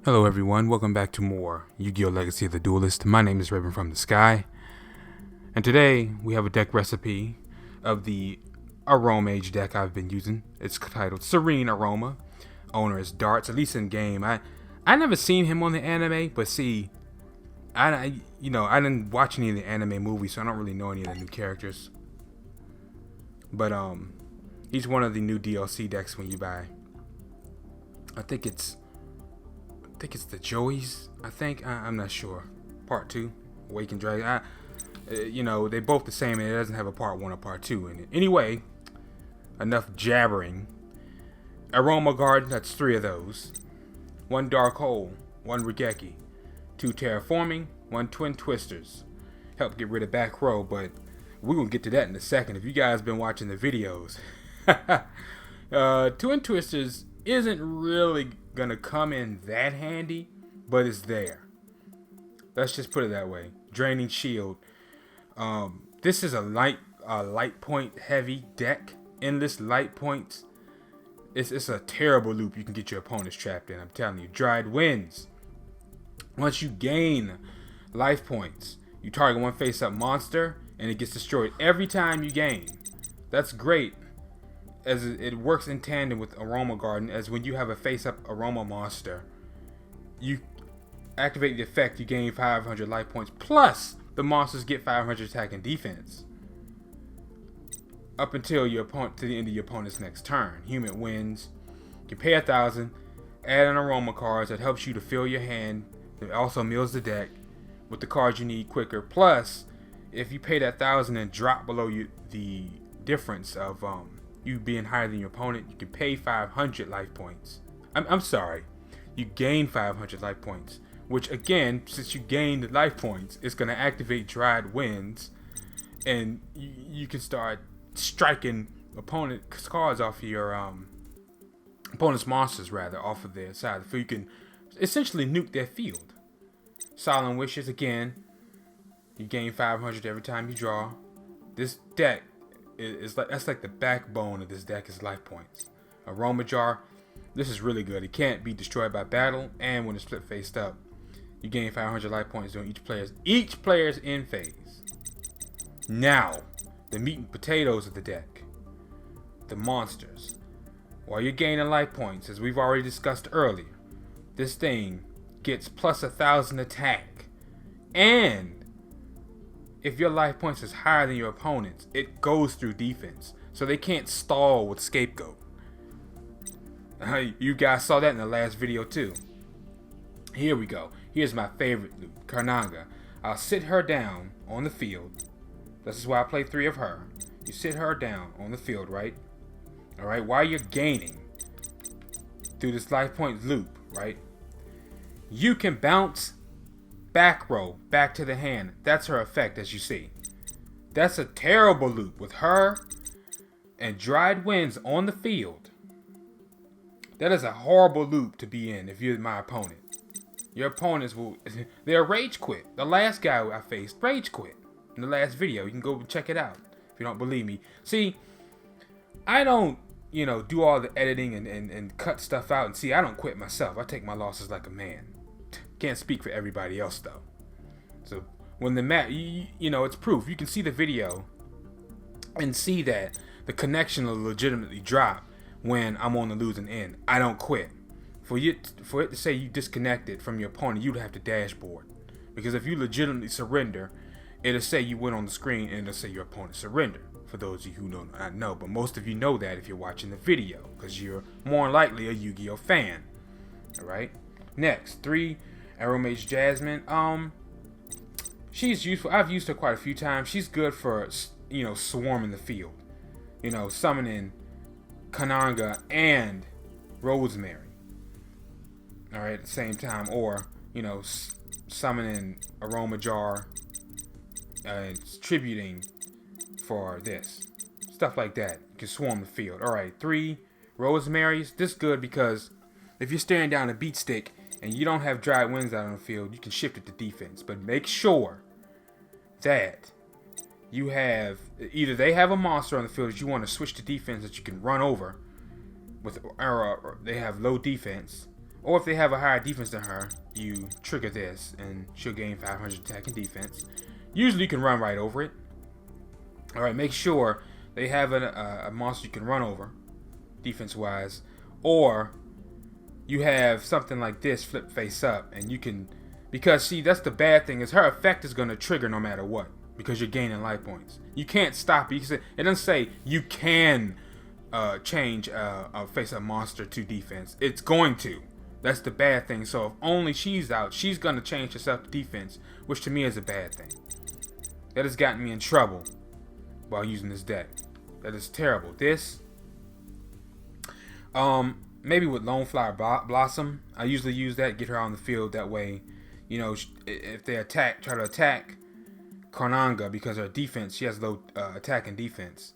Hello everyone, welcome back to more Yu-Gi-Oh! Legacy of the Duelist. My name is Raven from the Sky, and today we have a deck recipe of the Aroma deck I've been using. It's titled Serene Aroma. Owner is Darts, at least in game. I never seen him on the anime, but see, I didn't watch any of the anime movies, so I don't really know any of the new characters. But he's one of the new DLC decks when you buy. I think it's the Joeys. I'm not sure. Part 2, Awakened Dragon. They both the same, and it doesn't have a part 1 or part 2 in it. Anyway, enough jabbering. Aroma Garden, that's 3 of those. 1 Dark Hole, 1 Regeki, 2 Terraforming, 1 Twin Twisters. Help get rid of back row, but we're gonna get to that in a second. If you guys been watching the videos, Twin Twisters isn't really gonna come in that handy, but it's there. Let's just put it that way. Draining Shield. This is a light point heavy deck. Endless light points. It's a terrible loop you can get your opponents trapped in. I'm telling you. Dried Winds. Once you gain life points, you target one face-up monster, and it gets destroyed every time you gain. That's great, as it works in tandem with Aroma Garden, as when you have a face-up Aroma monster, you activate the effect, you gain 500 life points, plus the monsters get 500 attack and defense. Up until to the end of your opponent's next turn. Human wins. You can pay 1,000, add an Aroma cards that helps you to fill your hand. It also mills the deck with the cards you need quicker. Plus, if you pay that 1,000 and drop below the difference of you being higher than your opponent, you can pay 500 life points. I'm sorry, you gain 500 life points, which again, since you gain the life points, it's going to activate Dried Winds, and you can start striking opponent's cards off of your opponent's monsters, rather, off of their side. So you can essentially nuke their field. Silent Wishes, again, you gain 500 every time you draw. This deck that's like the backbone of this deck is life points. Aroma Jar, this is really good. It can't be destroyed by battle, and when it's split faced up, you gain 500 life points during each player's end phase. Now, the meat and potatoes of the deck, the monsters. While you're gaining life points, as we've already discussed earlier, this thing gets plus 1,000 attack, and if your life points is higher than your opponent's, it goes through defense. So they can't stall with Scapegoat. You guys saw that in the last video too. Here we go. Here's my favorite loop, Karnaga. I'll sit her down on the field. This is why I play 3 of her. You sit her down on the field, right? Alright, while you're gaining through this life point loop, right? You can bounce back row back to the hand. That's her effect, as you see. That's a terrible loop with her and Dried Winds on the field. That is a horrible loop to be in if you're my opponent. Your opponents they'll rage quit. The last guy I faced rage quit in the last video. You can go check it out if you don't believe me. See, I don't do all the editing and cut stuff out, and see, I don't quit myself. I take my losses like a man. Can't speak for everybody else though. So when the match, it's proof. You can see the video and see that the connection will legitimately drop when I'm on the losing end. I don't quit. For it to say you disconnected from your opponent, you'd have to dashboard, because if you legitimately surrender, it'll say you went on the screen and it'll say your opponent surrendered. For those of you who don't not know, but most of you know that if you're watching the video, because you're more likely a Yu-Gi-Oh fan. All right. Next, 3. Aroma Jasmine. She's useful. I've used her quite a few times. She's good for, swarming the field. Summoning Kananga and Rosemary. Alright, at the same time. Or, summoning Aroma Jar and tributing for this. Stuff like that. You can swarm the field. Alright, 3 Rosemary's. This is good because if you're staring down a beat stick and you don't have Dried Winds out on the field, you can shift it to defense. But make sure that you have, either they have a monster on the field that you want to switch to defense that you can run over with, or they have low defense, Or if they have a higher defense than her, you trigger this and she'll gain 500 attack and defense. Usually you can run right over it. Alright, make sure they have a monster you can run over, defense wise. Or you have something like this flip face up and you can, because see, that's the bad thing, is her effect is going to trigger no matter what, because you're gaining life points. You can't stop it. It doesn't say you can change a face up monster to defense. It's going to. That's the bad thing. So if only she's out, she's going to change herself to defense, which to me is a bad thing. That has gotten me in trouble while using this deck. That is terrible. This, maybe with Lone Flower Blossom, I usually use that, get her on the field. That way, you know, if they try to attack Karnanga, because her defense, she has low attack and defense.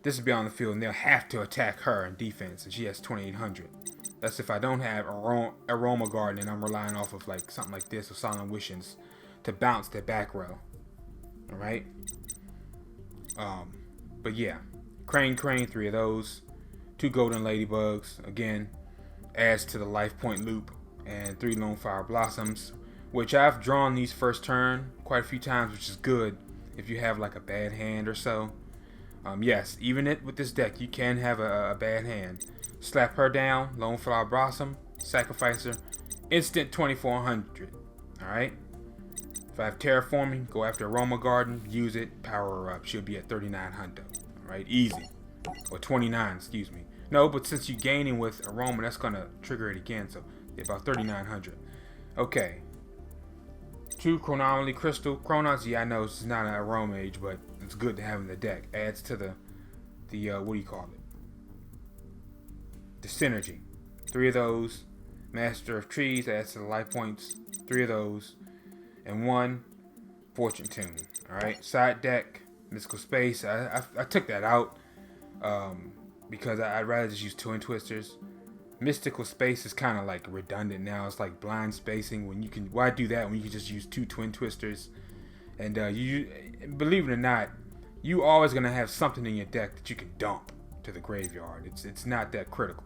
This will be on the field, and they'll have to attack her in defense, and she has 2,800. That's if I don't have Aroma Garden, and I'm relying off of like something like this or Silent Wishes to bounce their back row. All right. But yeah, Crane, 3 of those, 2 Golden Ladybugs. Again, adds to the life point loop, and 3 Lone Flower Blossoms, which I've drawn these first turn quite a few times, which is good if you have like a bad hand or so. Yes, even with this deck, you can have a bad hand. Slap her down, Lone Flower Blossom, sacrifice her, instant 2,400. Alright? If I have Terraforming, go after Aroma Garden, use it, power her up. She'll be at 3,900. Alright? Easy. Or 29, excuse me. No, but since you're gaining with Aroma, that's going to trigger it again. So, about 3,900. Okay. 2 Chronomaly Crystal. Chronos, yeah, I know it's not an Aroma Age, but it's good to have in the deck. Adds to the what do you call it? The synergy. 3 of those. Master of Trees, adds to the life points. 3 of those. And 1 Fortune Tune. Alright, side deck, Mystical Space. I took that out because I'd rather just use Twin Twisters. Mystical Space is kind of like redundant now. It's like blind spacing when you can. Why do that when you can just use 2 Twin Twisters? And you, believe it or not, you always gonna have something in your deck that you can dump to the graveyard. It's not that critical.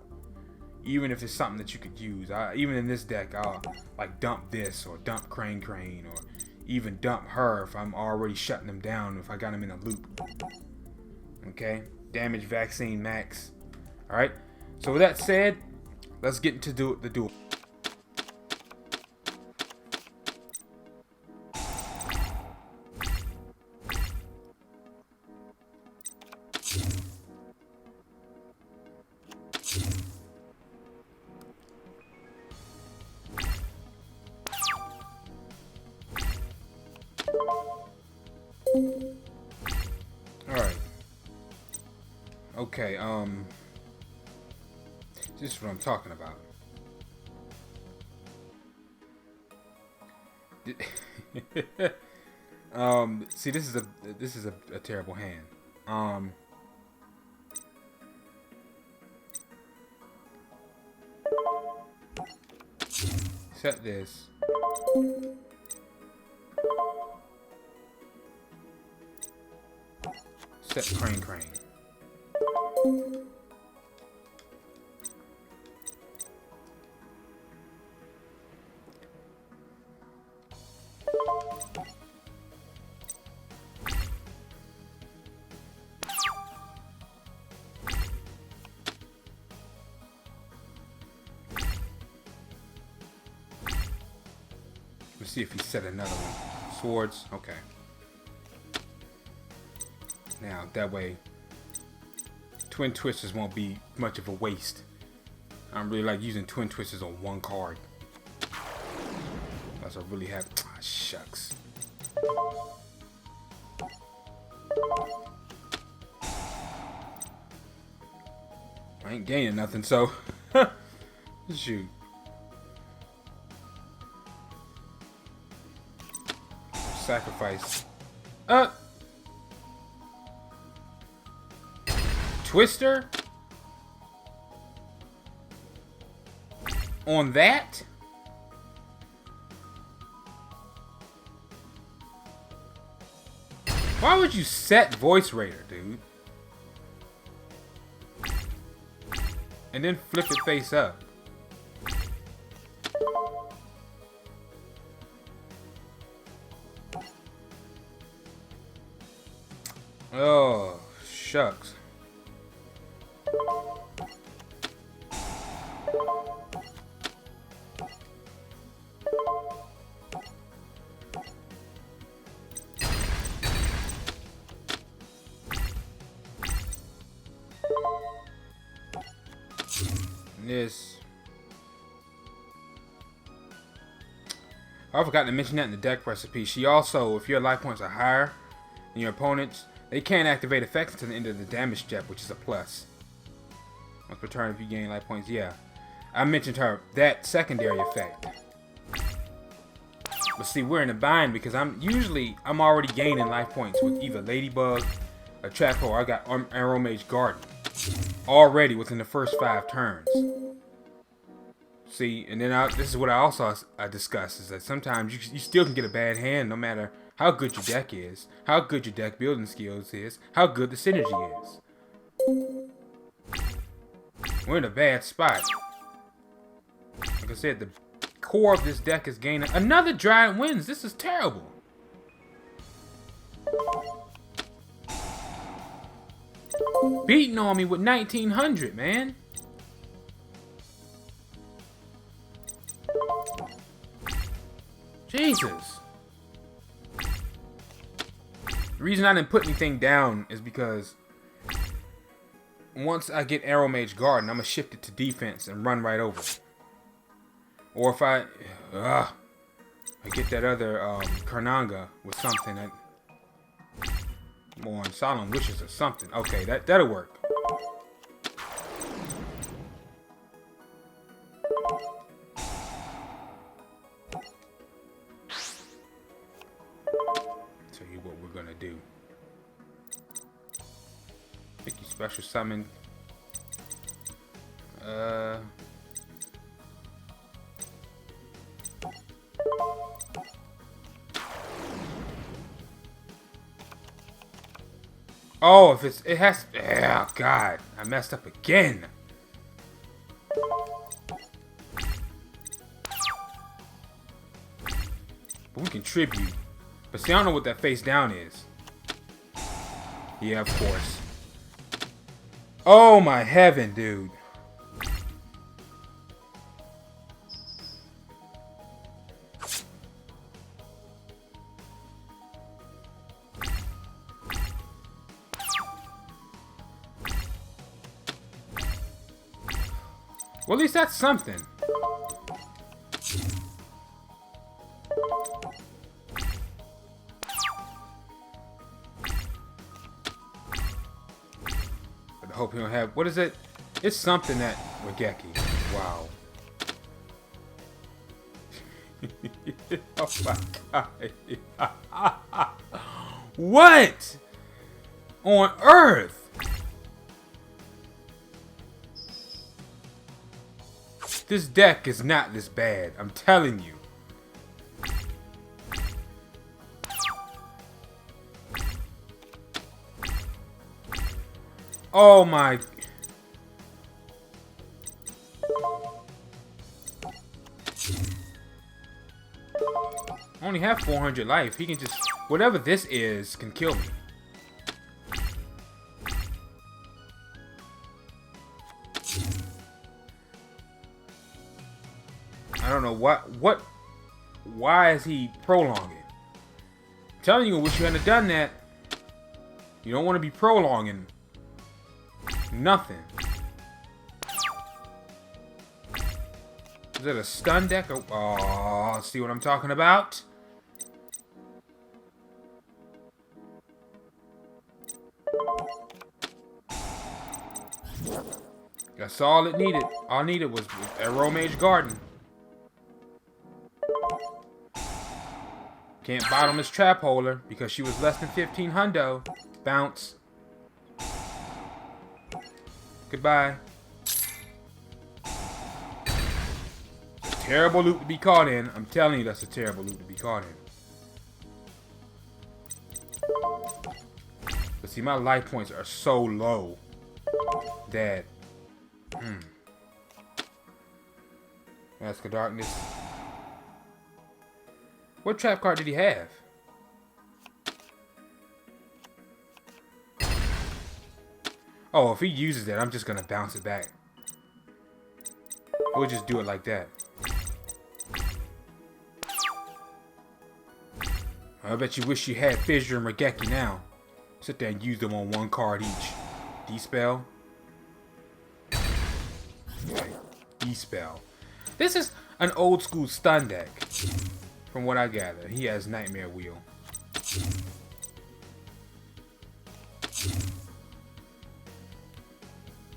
Even if it's something that you could use. Even in this deck, I'll like dump this or dump Crane, or even dump her if I'm already shutting them down, if I got them in a loop. Okay, damage vaccine max. All right. So with that said, let's get into the duel. Alright. Okay, this is what I'm talking about. See, this is a terrible hand. Set this. Set Crane. Let's see if he set another one. Swords. Okay. Now, that way, Twin Twisters won't be much of a waste. I don't really like using Twin Twisters on one card. Unless I really have... Ah, shucks. I ain't gaining nothing, so... Shoot. Sacrifice. Twister? On that? Why would you set Voice Raider, dude? And then flip it face up. Oh, shucks. This. I forgot to mention that in the deck recipe. She also, if your life points are higher than your opponent's, they can't activate effects until the end of the damage step, which is a plus. Once per turn, if you gain life points, yeah. I mentioned her that secondary effect. But see, we're in a bind because I'm already gaining life points with either Ladybug or Trap Hole. I got Aroma Garden already within the first 5 turns. See, and then this is what I discussed, is that sometimes you still can get a bad hand no matter how good your deck is, how good your deck building skills is, how good the synergy is. We're in a bad spot. Like I said, the core of this deck is gaining. Another Giant wins. This is terrible. Beating on me with 1900, man. Jesus. The reason I didn't put anything down is because once I get Aroma Garden, I'm going to shift it to defense and run right over. Or if I get that other Karnanga with something that more on Solemn Wishes or something. Okay, that'll work. Tell you what we're gonna do. I think you special summon. Oh, if it has. Oh God, I messed up again. But we can tribute. But see, I don't know what that face down is. Yeah, of course. Oh my heaven, dude. Well, at least that's something. But I hope you don't have... What is it? It's something that... Wageki. Wow. Oh my God. What? On earth? This deck is not this bad. I'm telling you. Oh my... I only have 400 life. He can just... Whatever this is can kill me. I don't know what... Why is he prolonging? I'm telling you, I wish you hadn't done that. You don't want to be prolonging nothing. Is it a stun deck? Oh, see what I'm talking about? That's all it needed. All I needed was Aroma Garden. Can't bottom his trap holder because she was less than 15 hundo. Bounce. Goodbye. Terrible loop to be caught in. I'm telling you, that's a terrible loop to be caught in. But see, my life points are so low that... Mask of Darkness. What trap card did he have? Oh, if he uses that, I'm just gonna bounce it back. We'll just do it like that. I bet you wish you had Fissure and Regeki now. Sit there and use them on one card each. D-Spell. Okay. D-Spell. This is an old school stun deck. From what I gather. He has Nightmare Wheel.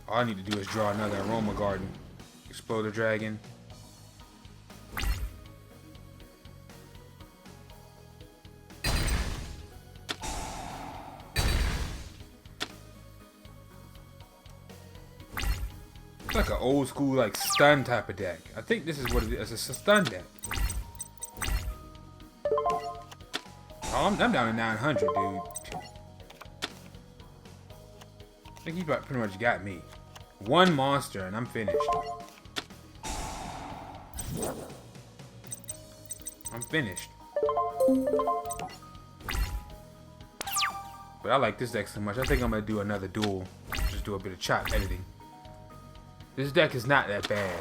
All I need to do is draw another Aroma Garden. Explode the Dragon. It's like an old school like stun type of deck. I think this is what it is. It's a stun deck. Oh, I'm down to 900, dude. I think he pretty much got me. One monster and I'm finished. I'm finished. But I like this deck so much. I think I'm gonna do another duel. Just do a bit of chop editing. This deck is not that bad.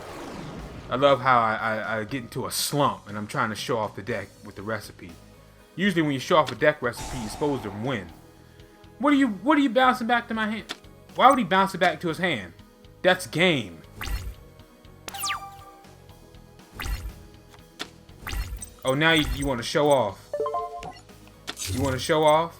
I love how I get into a slump and I'm trying to show off the deck with the recipe. Usually when you show off a deck recipe, you're supposed to win. What are you bouncing back to my hand? Why would he bounce it back to his hand? That's game. Oh, now you want to show off. You want to show off?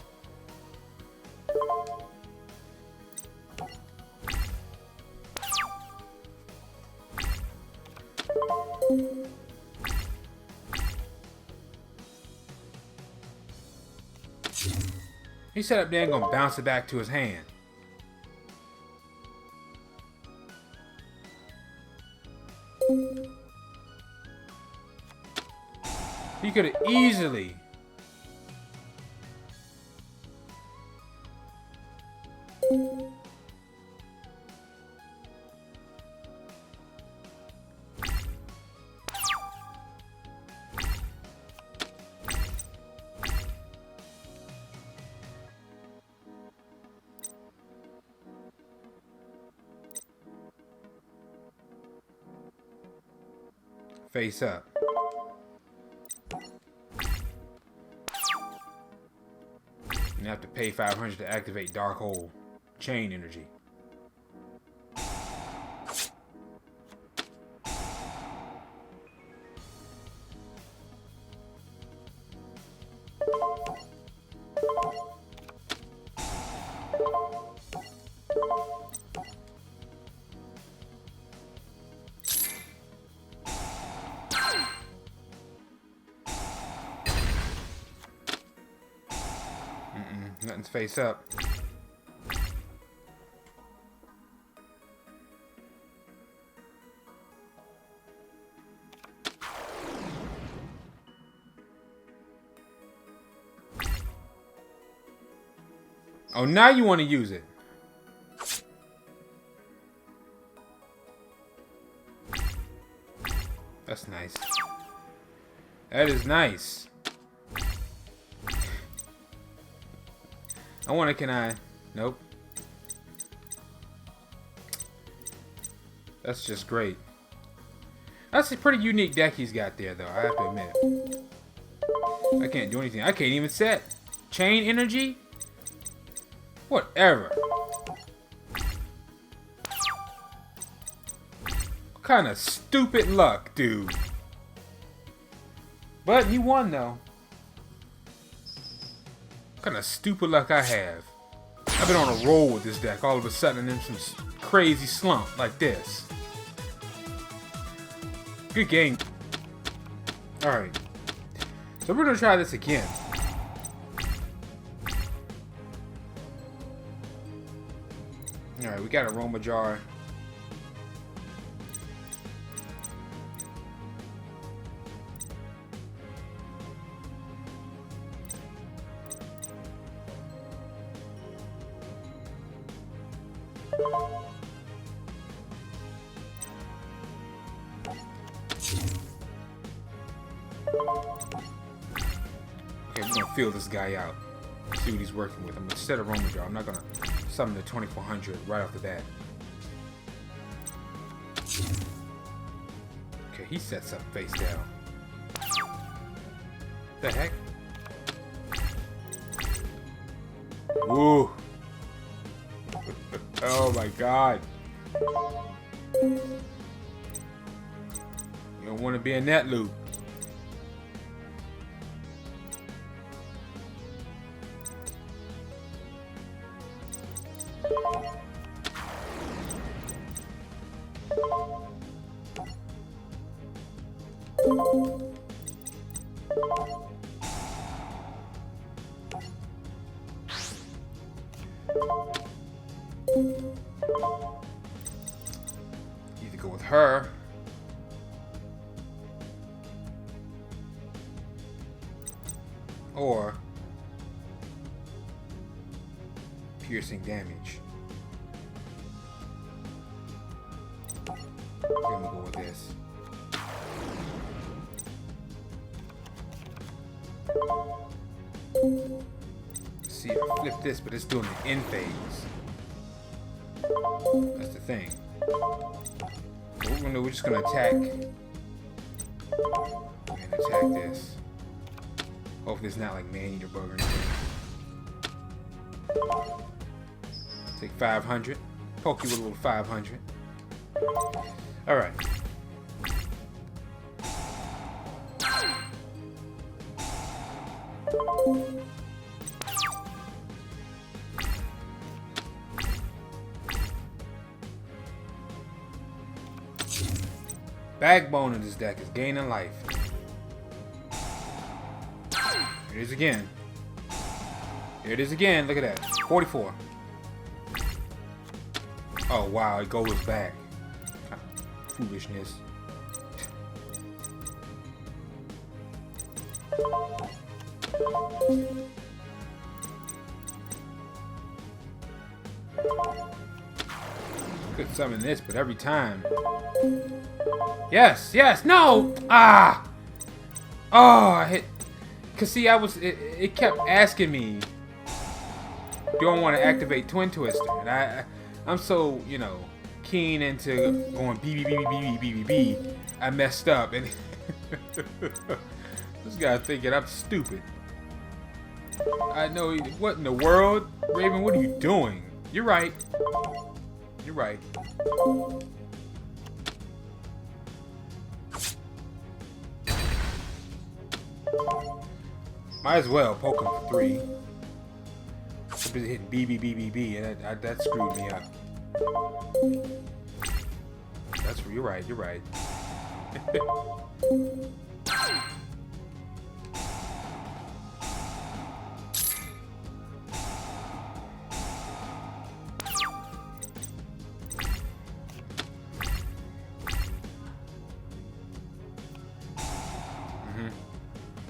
He set up there and gonna bounce it back to his hand. He could have easily. Face up. You have to pay 500 to activate Dark Hole. Chain Energy. Nothing's face up. Oh, now you want to use it. That's nice. That is nice. I wonder, can I? Nope. That's just great. That's a pretty unique deck he's got there, though, I have to admit. I can't do anything. I can't even set. Chain Energy? Whatever. What kind of stupid luck, dude? But he won, though. What kind of stupid luck I have. I've been on a roll with this deck. All of a sudden, in some crazy slump like this. Good game. Alright. So we're going to try this again. Alright, we got Aroma Jar. Okay, we're gonna feel this guy out. See what he's working with. I'm gonna set Aroma Jar. I'm not gonna summon the 2400 right off the bat. Okay, he sets up face down. The heck? Woo! Oh my god! You don't want to be in that loop. Either go with her or piercing damage. I'm gonna go with this. See, I flip this, but it's doing the end phase. That's the thing. So we're just gonna attack. And attack this. Hopefully it's not like man-eater bug or anything. Take 500. Poke you with a little 500. Alright. Backbone of this deck is gaining life. Here it is again. Here it is again. Look at that. 44. Oh wow, it goes back. Foolishness. Could summon this, but every time. Yes, yes, no! Ah! Oh, I hit. Cause see, it kept asking me, do I want to activate Twin Twister? And I'm so, you know, keen into going B. I messed up, and this guy thinking I'm stupid. I know. What in the world, Raven? What are you doing? You're right. You're right. Might as well poke him for 3. I'm busy hitting B, and that screwed me up. That's you're right. You're right.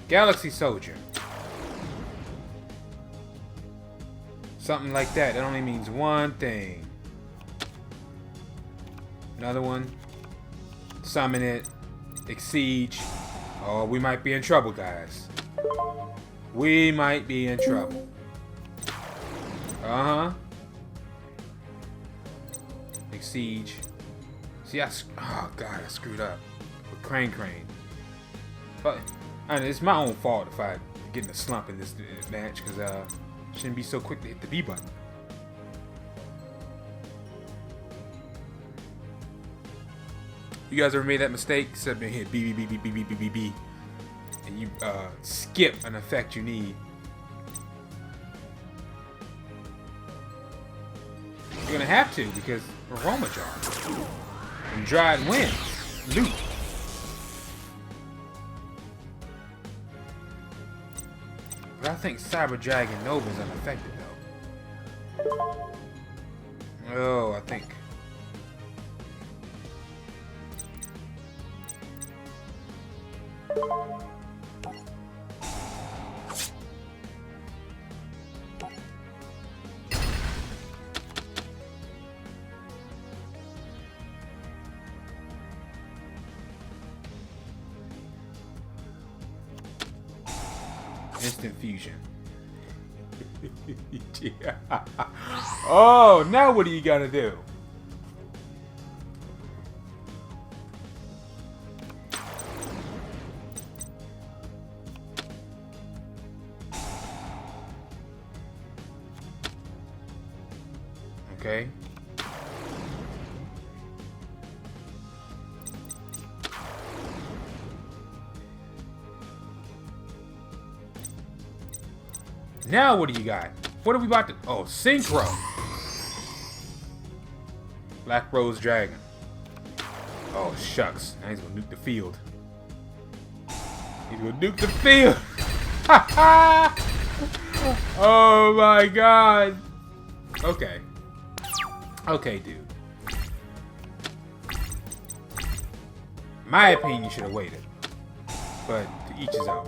Galaxy Soldier. Something like that. That only means one thing. Another one. Summon it. Exceed. Oh, we might be in trouble, guys. We might be in trouble. Uh-huh. Exceed. See, oh, God, I screwed up. With Crane. But it's my own fault if I get in a slump in this match, because shouldn't be so quick to hit the B button. You guys ever made that mistake? Instead of being hit B, and you skip an effect you need. You're gonna have to, because Aroma Jar and Dried Wind loot. But I think Cyber Dragon Nova is unaffected though. Oh, I think. Instant fusion. Yeah. Oh, now what are you gonna do? Okay. Now what do you got? What are we about to... Oh, Synchro. Black Rose Dragon. Oh, shucks. Now he's gonna nuke the field. He's gonna nuke the field. Oh my god. Okay. Okay, dude. My opinion, you should have waited. But to each his own.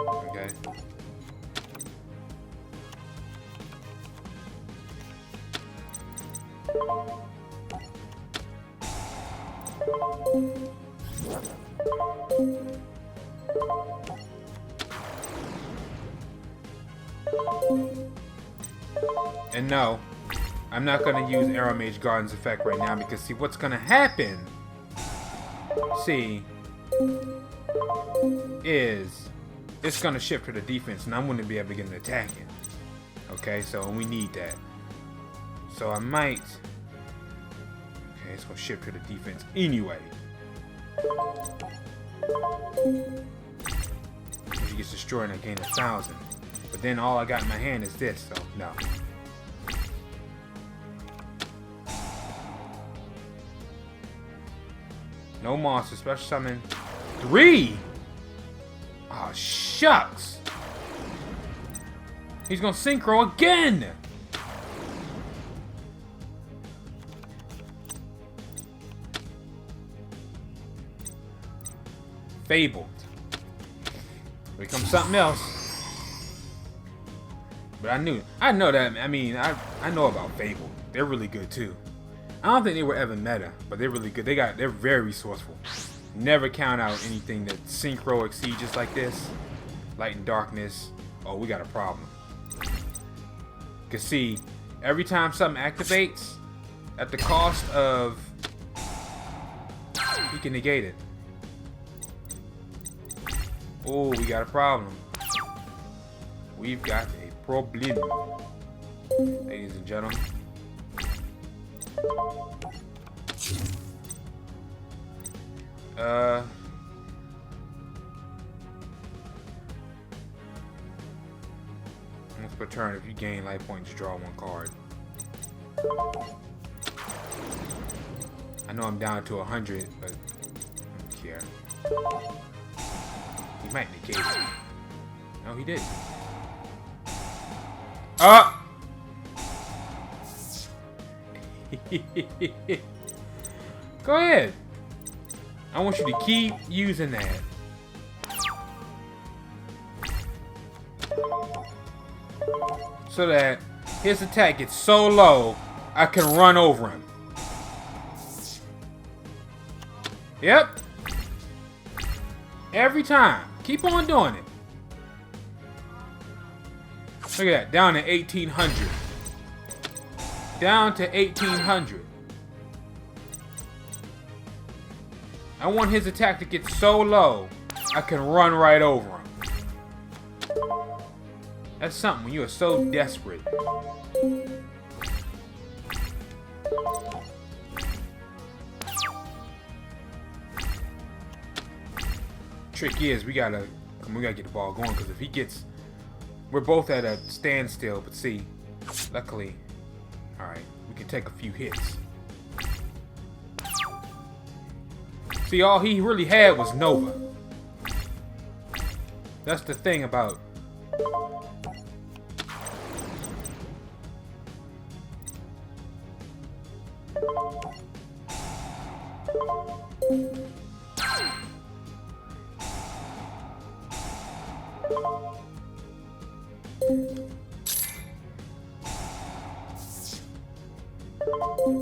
Okay. And no, I'm not going to use Aromage Garden's effect right now because see what's going to happen, see, is it's going to shift to the defense and I'm going to be able to get an attack in. Okay, so we need that. So I might, okay, it's going to shift to the defense anyway. If he gets destroyed, I gain 1,000. But then all I got in my hand is this, so no. No monster, special summon 3! Oh, shucks! He's gonna synchro again! Fabled. Here comes something else. But I know that, I mean, I know about Fabled. They're really good too. I don't think they were ever meta, but they're really good. They're very resourceful. Never count out anything that synchro exceeds just like this. Light and darkness. Oh, we got a problem. Cause see, every time something activates, at the cost of, he can negate it. Oh, we got a problem. We've got a problem, ladies and gentlemen. Once per turn, if you gain life points, draw one card. I know I'm down to 100, but I don't care. He might negate it. No, he didn't. Ah! Go ahead. I want you to keep using that. So that his attack gets so low, I can run over him. Yep. Every time. Keep on doing it. Look at that. Down to 1800. Down to 1800. I want his attack to get so low, I can run right over him. That's something when you are so desperate. Trick is, we gotta get the ball going, because if he gets, we're both at a standstill. But see, luckily, all right, we can take a few hits. See, all he really had was Nova. That's the thing about.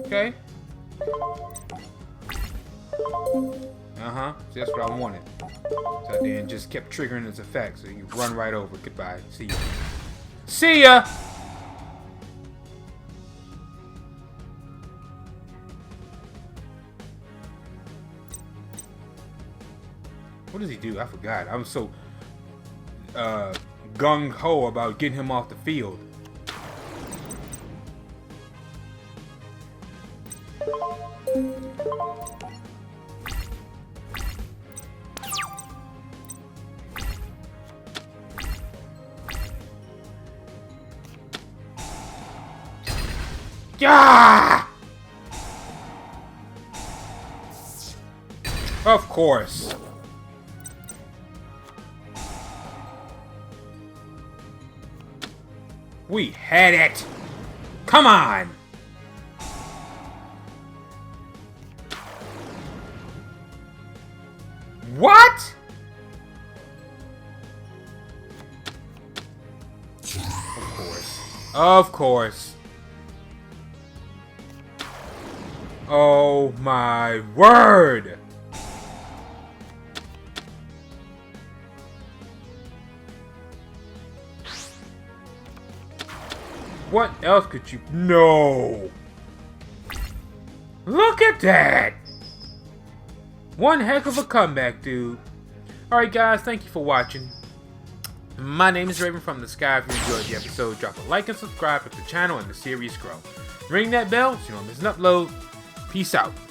Okay. See, that's what I wanted. So then just kept triggering his effects, so you run right over. Goodbye. See ya. See ya. What does he do? I forgot. I'm so gung-ho about getting him off the field. Yeah! Of course. We had it. Come on. What? Of course. Of course. Oh my word! What else could you... No! Look at that! One heck of a comeback, dude. Alright guys, thank you for watching. My name is Raven from the Sky. If you enjoyed the episode, drop a like and subscribe if the channel and the series grow. Ring that bell so you don't miss an upload. Peace out.